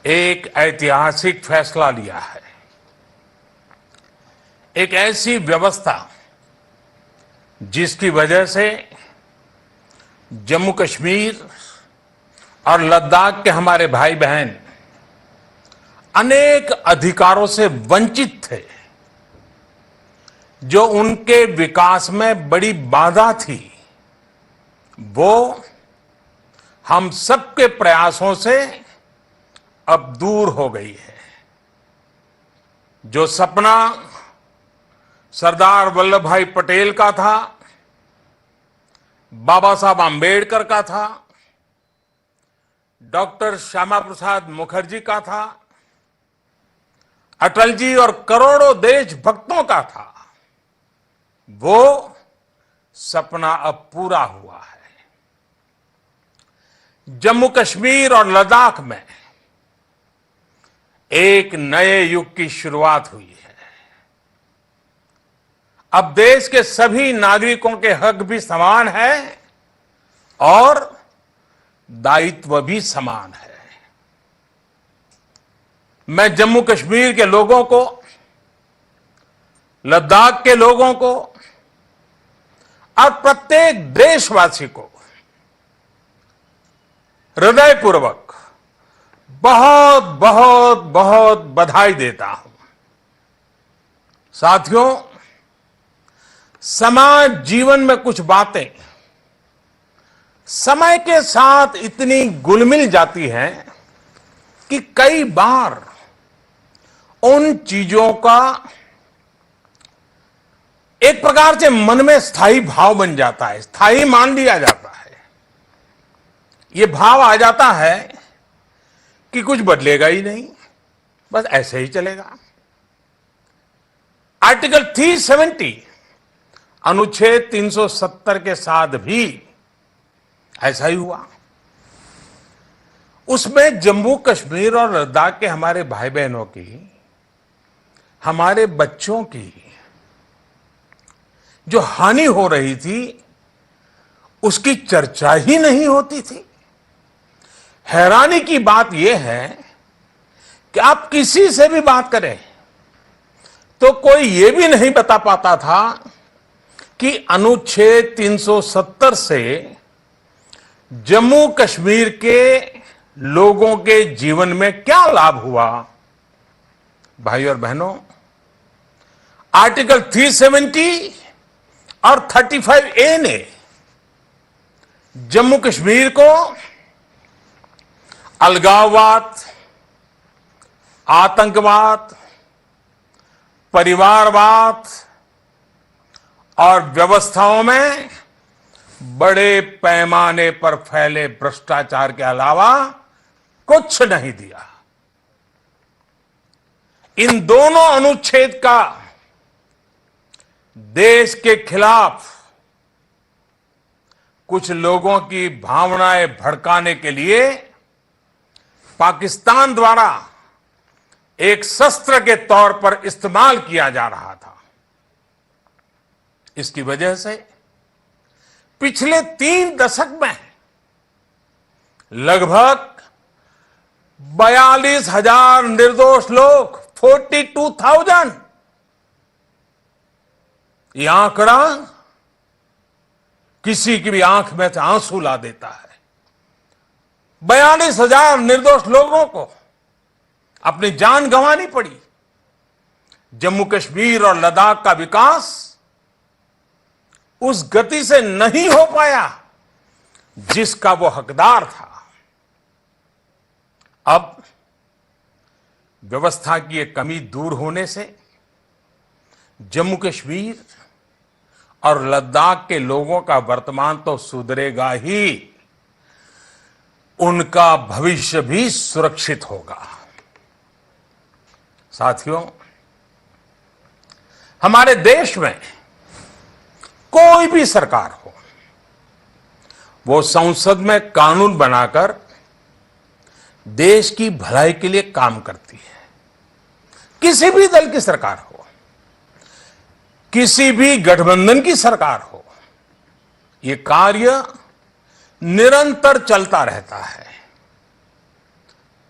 एक ऐतिहासिक फैसला लिया है। एक ऐसी व्यवस्था जिसकी वजह से जम्मू कश्मीर और लद्दाख के हमारे भाई बहन अनेक अधिकारों से वंचित थे, जो उनके विकास में बड़ी बाधा थी, वो हम सबके प्रयासों से अब दूर हो गई है। जो सपना सरदार वल्लभ भाई पटेल का था, बाबा साहब आंबेडकर का था, डॉक्टर श्यामा प्रसाद मुखर्जी का था, अटल जी और करोड़ों देशभक्तों का था, वो सपना अब पूरा हुआ है। जम्मू कश्मीर और लद्दाख में एक नए युग की शुरुआत हुई है। अब देश के सभी नागरिकों के हक भी समान है और दायित्व भी समान है। मैं जम्मू कश्मीर के लोगों को, लद्दाख के लोगों को और प्रत्येक देशवासी को हृदयपूर्वक बहुत बहुत बहुत बधाई देता हूं। साथियों, समाज जीवन में कुछ बातें समय के साथ इतनी घुल-मिल जाती हैं कि कई बार उन चीजों का एक प्रकार से मन में स्थायी भाव बन जाता है, स्थायी मान लिया जाता है। ये भाव आ जाता है कि कुछ बदलेगा ही नहीं, बस ऐसे ही चलेगा। आर्टिकल 370 अनुच्छेद 370 के साथ भी ऐसा ही हुआ। उसमें जम्मू कश्मीर और लद्दाख के हमारे भाई बहनों की, हमारे बच्चों की जो हानि हो रही थी, उसकी चर्चा ही नहीं होती थी। हैरानी की बात यह है कि आप किसी से भी बात करें तो कोई यह भी नहीं बता पाता था कि अनुच्छेद 370 से जम्मू कश्मीर के लोगों के जीवन में क्या लाभ हुआ। भाई और बहनों, आर्टिकल 370 और 35A ने जम्मू कश्मीर को अलगाववाद, आतंकवाद, परिवारवाद और व्यवस्थाओं में बड़े पैमाने पर फैले भ्रष्टाचार के अलावा कुछ नहीं दिया। इन दोनों अनुच्छेद का देश के खिलाफ कुछ लोगों की भावनाएं भड़काने के लिए पाकिस्तान द्वारा एक शस्त्र के तौर पर इस्तेमाल किया जा रहा था। इसकी वजह से पिछले 3 दशक में लगभग 42,000 निर्दोष लोग, 42,000, यह आंकड़ा किसी की भी आंख में से आंसू ला देता है। 42,000 निर्दोष लोगों को अपनी जान गंवानी पड़ी। जम्मू कश्मीर और लद्दाख का विकास उस गति से नहीं हो पाया जिसका वो हकदार था। अब व्यवस्था की एक कमी दूर होने से जम्मू कश्मीर और लद्दाख के लोगों का वर्तमान तो सुधरेगा ही, उनका भविष्य भी सुरक्षित होगा। साथियों, हमारे देश में कोई भी सरकार हो, वो संसद में कानून बनाकर देश की भलाई के लिए काम करती है। किसी भी दल की सरकार हो, किसी भी गठबंधन की सरकार हो, ये कार्य निरंतर चलता रहता है।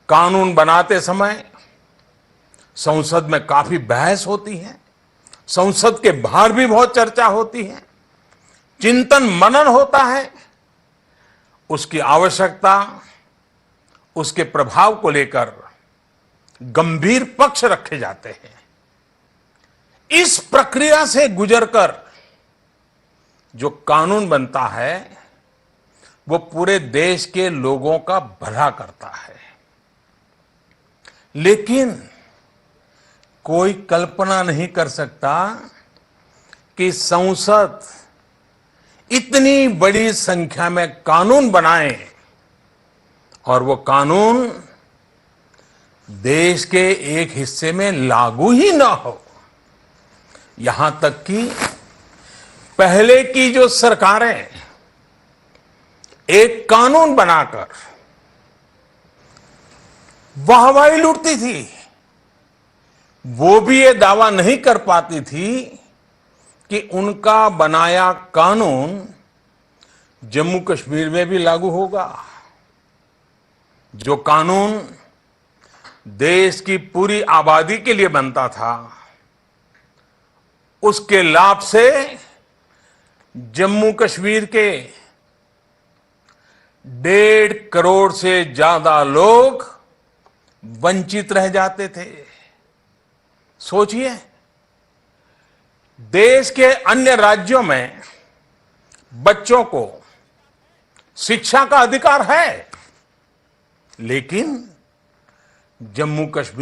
कानून बनाते समय संसद में काफी बहस होती है, संसद के बाहर भी बहुत चर्चा होती है, चिंतन मनन होता है, उसकी आवश्यकता, उसके प्रभाव को लेकर गंभीर पक्ष रखे जाते हैं। इस प्रक्रिया से गुजरकर जो कानून बनता है वो पूरे देश के लोगों का भला करता है। लेकिन कोई कल्पना नहीं कर सकता कि संसद इतनी बड़ी संख्या में कानून बनाए और वो कानून देश के एक हिस्से में लागू ही ना हो। यहां तक कि पहले की जो सरकारें एक कानून बनाकर वाहवाही लूटती थी, वो भी ये दावा नहीं कर पाती थी कि उनका बनाया कानून जम्मू कश्मीर में भी लागू होगा। जो कानून देश की पूरी आबादी के लिए बनता था, उसके लाभ से जम्मू कश्मीर के 1.5 करोड़ से ज्यादा लोग वंचित रह जाते थे। सोचिए, देश के अन्य राज्यों में बच्चों को शिक्षा का अधिकार है, लेकिन जम्मू कश्मीर